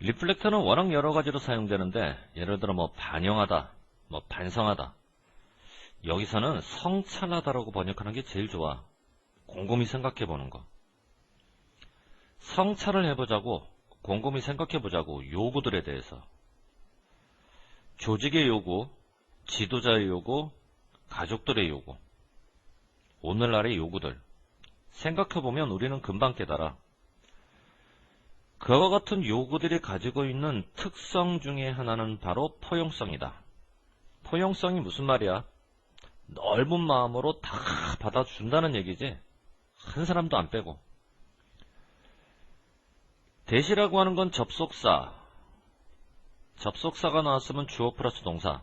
리플렉터는 워낙 여러 가지로 사용되는데, 예를 들어 반영하다, 반성하다. 여기서는 성찰하다라고 번역하는 게 제일 좋아. 곰곰이 생각해 보는 거. 성찰을 해보자고, 곰곰이 생각해 보자고, 요구들에 대해서. 조직의 요구, 지도자의 요구, 가족들의 요구, 오늘날의 요구들. 생각해보면 우리는 금방 깨달아. 그와 같은 요구들이 가지고 있는 특성 중에 하나는 바로 포용성이다. 포용성이 무슨 말이야? 넓은 마음으로 다 받아준다는 얘기지. 한 사람도 안 빼고. 대시라고 하는 건 접속사. 접속사가 나왔으면 주어 플러스 동사.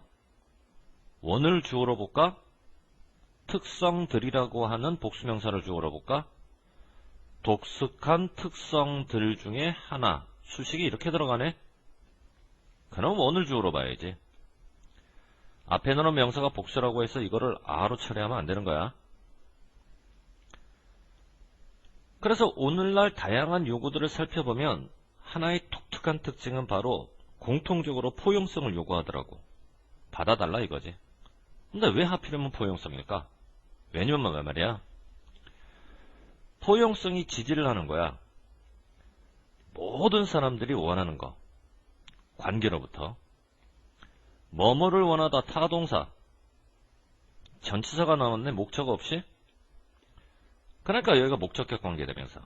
원을 주어로 볼까? 특성들이라고 하는 복수명사를 주어로 볼까? 독특한 특성들 중에 하나. 수식이 이렇게 들어가네? 그럼 원을 주어로 봐야지. 앞에 넣은 명사가 복수라고 해서 이거를 아로 처리하면 안 되는 거야. 그래서 오늘날 다양한 요구들을 살펴보면 하나의 독특한 특징은 바로 공통적으로 포용성을 요구하더라고. 받아달라 이거지. 근데 왜 하필이면 포용성일까? 왜냐면 말이야. 포용성이 지지를 하는 거야. 모든 사람들이 원하는 거. 관계로부터. 뭐뭐를 원하다 타동사. 전치사가 나왔네. 목적 없이. 그러니까 여기가 목적격 관계대명사.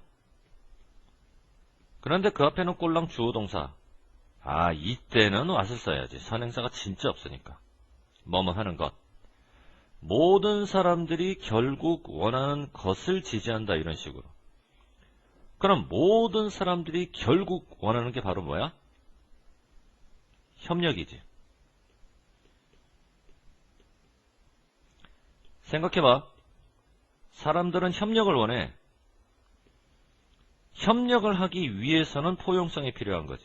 그런데 그 앞에는 꼴랑 주어동사. 아, 이때는 왓을 써야지. 선행사가 진짜 없으니까. 뭐뭐 하는 것. 모든 사람들이 결국 원하는 것을 지지한다. 이런 식으로. 그럼 모든 사람들이 결국 원하는 게 바로 뭐야? 협력이지. 생각해봐. 사람들은 협력을 원해. 협력을 하기 위해서는 포용성이 필요한 거지.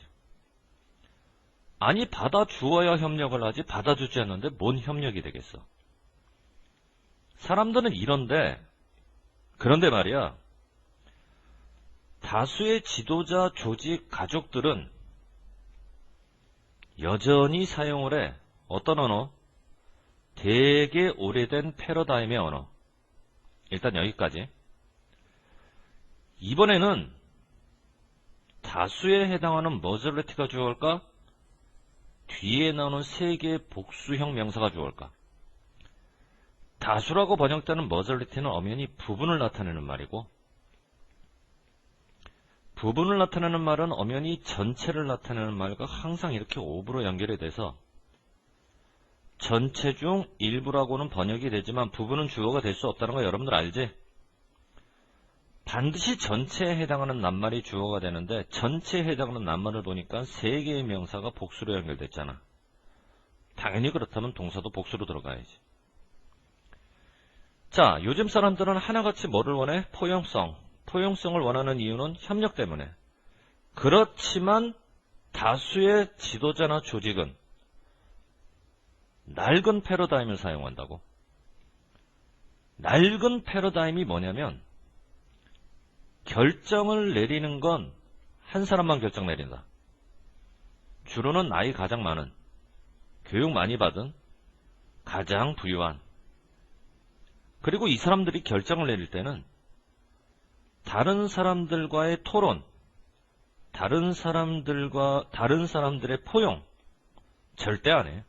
아니, 받아주어야 협력을 하지 받아주지 않는데 뭔 협력이 되겠어. 사람들은 이런데, 그런데 말이야. 다수의 지도자, 조직, 가족들은 여전히 사용을 해. 어떤 언어? 되게 오래된 패러다임의 언어. 일단 여기까지. 이번에는 다수에 해당하는 머저리티가 주어올까? 뒤에 나오는 세 개의 복수형 명사가 주어올까? 다수라고 번역되는 머저리티는 엄연히 부분을 나타내는 말이고, 부분을 나타내는 말은 엄연히 전체를 나타내는 말과 항상 이렇게 오브로 연결이 돼서 전체 중 일부라고는 번역이 되지만 부분은 주어가 될 수 없다는 거 여러분들 알지? 반드시 전체에 해당하는 낱말이 주어가 되는데 전체에 해당하는 낱말을 보니까 세 개의 명사가 복수로 연결됐잖아. 당연히 그렇다면 동사도 복수로 들어가야지. 자, 요즘 사람들은 하나같이 뭐를 원해? 포용성. 포용성을 원하는 이유는 협력 때문에. 그렇지만 다수의 지도자나 조직은 낡은 패러다임을 사용한다고. 낡은 패러다임이 뭐냐면 결정을 내리는 건 한 사람만 결정 내린다. 주로는 나이 가장 많은, 교육 많이 받은, 가장 부유한. 그리고 이 사람들이 결정을 내릴 때는 다른 사람들과의 토론, 다른 사람들의 포용 절대 안 해.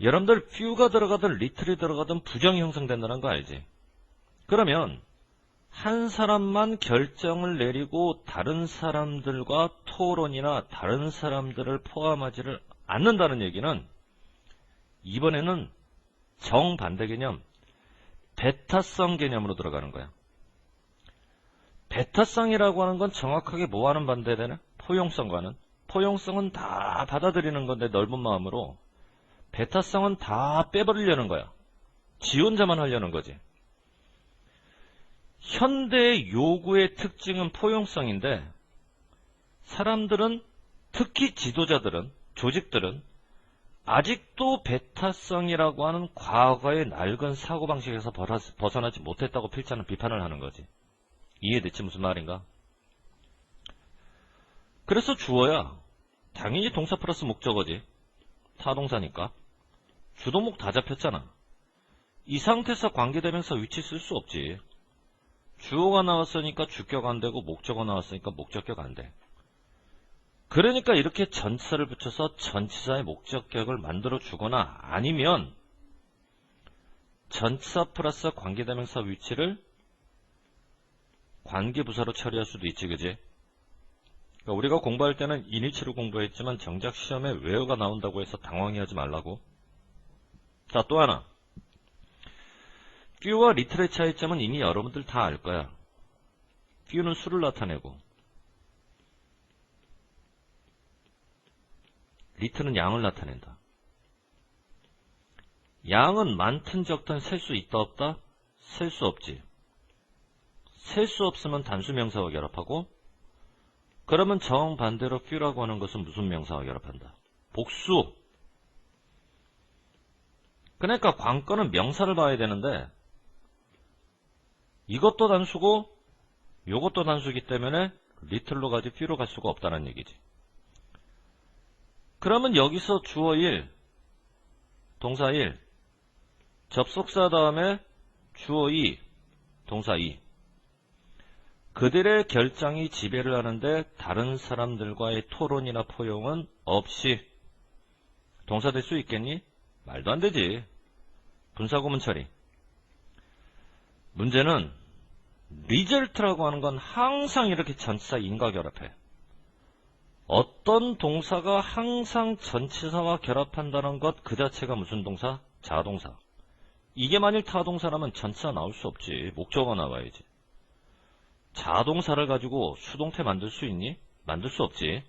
여러분들 few가 들어가든 little이 들어가든 부정이 형성된다는 거 알지? 그러면 한 사람만 결정을 내리고 다른 사람들과 토론이나 다른 사람들을 포함하지를 않는다는 얘기는 이번에는 정반대 개념, 베타성 개념으로 들어가는 거야. 베타성이라고 하는 건 정확하게 뭐와는 반대되나? 포용성과는. 포용성은 다 받아들이는 건데 넓은 마음으로. 베타성은 다 빼버리려는 거야. 지 혼자만 하려는 거지. 현대의 요구의 특징은 포용성인데 사람들은, 특히 지도자들은, 조직들은 아직도 베타성이라고 하는 과거의 낡은 사고방식에서 벗어나지 못했다고 필자는 비판을 하는 거지. 이해됐지 무슨 말인가? 그래서 주어야 당연히 동사 플러스 목적어지. 타동사니까. 주동목 다 잡혔잖아. 이 상태에서 관계대명사 위치 쓸 수 없지. 주어가 나왔으니까 주격 안 되고 목적어 나왔으니까 목적격 안 돼. 그러니까 이렇게 전치사를 붙여서 전치사의 목적격을 만들어 주거나 아니면 전치사 플러스 관계대명사 위치를 관계부사로 처리할 수도 있지, 그지? 그러니까 우리가 공부할 때는 인위치로 공부했지만 정작 시험에 where가 나온다고 해서 당황해하지 말라고. 자, 또 하나. fe와 little의 차이점은 이미 여러분들 다 알 거야. few는 수를 나타내고 little는 양을 나타낸다. 양은 많든 적든 셀 수 있다 없다? 셀 수 없지. 셀 수 없으면 단수 명사와 결합하고, 그러면 정반대로 few라고 하는 것은 무슨 명사와 결합한다? 복수. 그러니까 관건은 명사를 봐야 되는데 이것도 단수고 이것도 단수이기 때문에 little로 가지 few로 갈 수가 없다는 얘기지. 그러면 여기서 주어 1, 동사 1, 접속사 다음에 주어 2, 동사 2. 그들의 결정이 지배를 하는데 다른 사람들과의 토론이나 포용은 없이 동사 될 수 있겠니? 말도 안 되지. 분사구문 처리. 문제는 result라고 하는 건 항상 이렇게 전치사 인과 결합해. 어떤 동사가 항상 전치사와 결합한다는 것 그 자체가 무슨 동사? 자동사. 이게 만일 타동사라면 전치사 나올 수 없지. 목적어 나와야지. 자동사를 가지고 수동태 만들 수 있니? 만들 수 없지.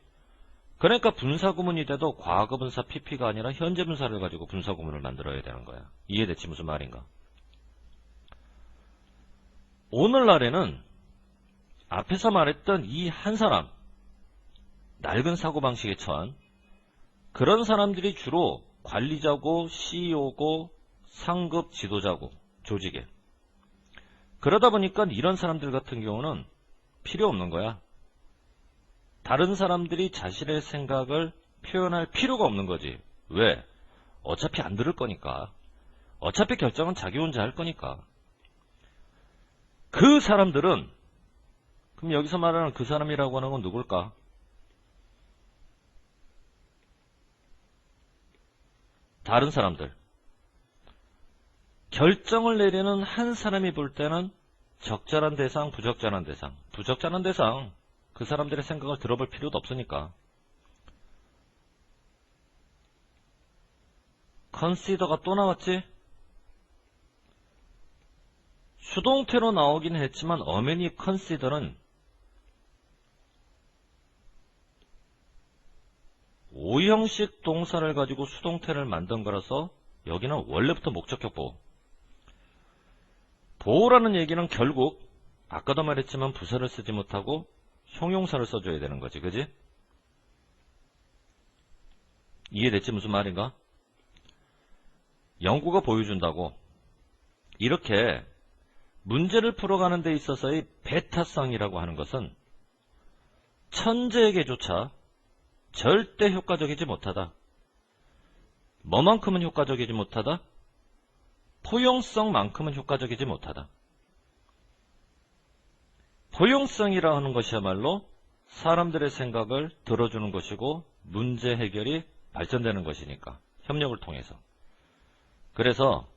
그러니까 분사구문이 돼도 과거분사 pp가 아니라 현재분사를 가지고 분사구문을 만들어야 되는 거야. 이해됐지? 무슨 말인가? 오늘날에는 앞에서 말했던 이 한 사람, 낡은 사고방식에 처한 그런 사람들이 주로 관리자고 CEO고 상급 지도자고 조직에. 그러다 보니까 이런 사람들 같은 경우는 필요 없는 거야. 다른 사람들이 자신의 생각을 표현할 필요가 없는 거지. 왜? 어차피 안 들을 거니까. 어차피 결정은 자기 혼자 할 거니까. 그 사람들은, 그럼 여기서 말하는 그 사람이라고 하는 건 누굴까? 다른 사람들. 결정을 내리는 한 사람이 볼 때는 적절한 대상, 부적절한 대상. 부적절한 대상. 그 사람들의 생각을 들어볼 필요도 없으니까. consider가 또 나왔지? 수동태로 나오긴 했지만 엄연히 consider는 오형식 동사를 가지고 수동태를 만든 거라서 여기는 원래부터 목적격 보호. 보호라는 얘기는 결국 아까도 말했지만 부사를 쓰지 못하고 형용사를 써줘야 되는 거지. 그지? 이해됐지? 무슨 말인가? 연구가 보여준다고 이렇게 문제를 풀어가는 데 있어서의 배타성이라고 하는 것은 천재에게조차 절대 효과적이지 못하다. 뭐만큼은 효과적이지 못하다? 포용성만큼은 효과적이지 못하다. 포용성이라 하는 것이야말로 사람들의 생각을 들어주는 것이고 문제 해결이 발전되는 것이니까 협력을 통해서. 그래서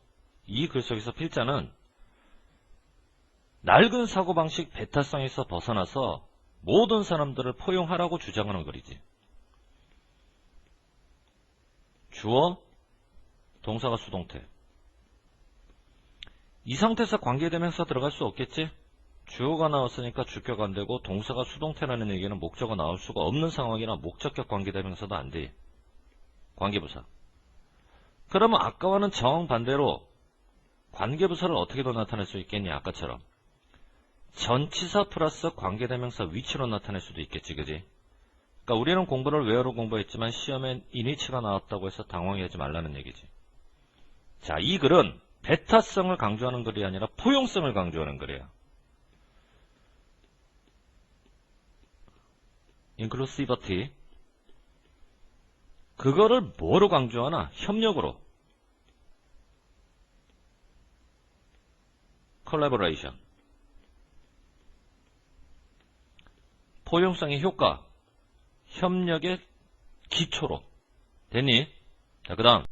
이 글 속에서 필자는 낡은 사고방식 배타성에서 벗어나서 모든 사람들을 포용하라고 주장하는 글이지. 주어, 동사가 수동태. 이 상태에서 관계대명사 들어갈 수 없겠지? 주어가 나왔으니까 주격 안 되고 동사가 수동태라는 얘기는 목적어 나올 수가 없는 상황이나 목적격 관계대명사도 안 돼. 관계부사. 그러면 아까와는 정반대로 관계부사를 어떻게 더 나타낼 수 있겠니? 아까처럼. 전치사 플러스 관계대명사 위치로 나타낼 수도 있겠지. 그지? 그러니까 우리는 공부를 where로 공부했지만 시험엔 인위치가 나왔다고 해서 당황하지 말라는 얘기지. 자, 이 글은 배타성을 강조하는 글이 아니라 포용성을 강조하는 글이야. inclusivity. 그거를 뭐로 강조하나? 협력으로. collaboration. 포용성의 효과. 협력의 기초로. 됐니? 자, 그 다음.